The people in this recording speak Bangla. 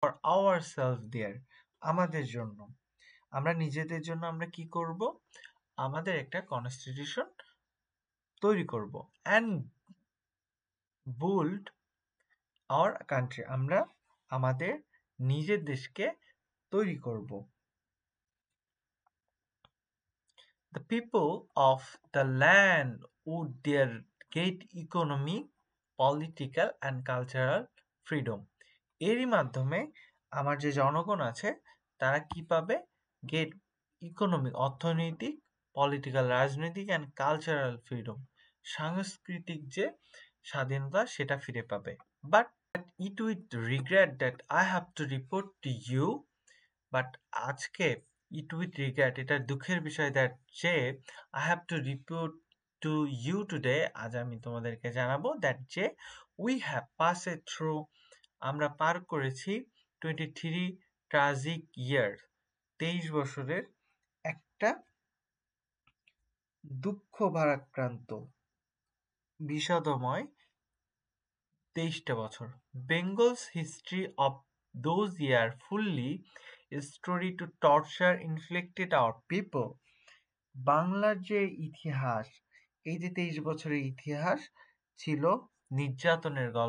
ফর আওয়ারসেলফ দেয়ার, আমাদের জন্য, আমরা নিজেদের জন্য আমরা কি করব, আমাদের একটা কনস্টিটিউশন তৈরি করব অ্যান্ড বুল্ড আওয়ার কান্ট্রি, আমরা আমাদের নিজের দেশকে তৈরি করব। The people of the land would their get economic, political and cultural freedom. এরই মাধ্যমে আমার যে জনগণ আছে তারা কি পাবে, গেট ইকোনমিক, অর্থনৈতিক, পলিটিক্যাল, রাজনৈতিক অ্যান্ড কালচারাল ফ্রিডম, সাংস্কৃতিক যে স্বাধীনতা সেটা ফিরে পাবে। But it with regret that I have to report to you, but আজকে ইট উইথ রিগ্রেট, এটা দুঃখের বিষয় দ্যাট যে I have to report to you today, আজ আমি তোমাদেরকে জানাবো দ্যাট যে we have pass a through, আমরা পার করেছি 23 ট্রাজিক ইয়ার, 23 বছরের একটা দুঃখ ভারাক্রান্ত বিষাদময় 23টা বছর। Bengal's history of those year fully story to torture inflicted hour people, বাংলার যে ইতিহাস, এই যে 23 বছরের ইতিহাস ছিল নির্যাতনের গল্প।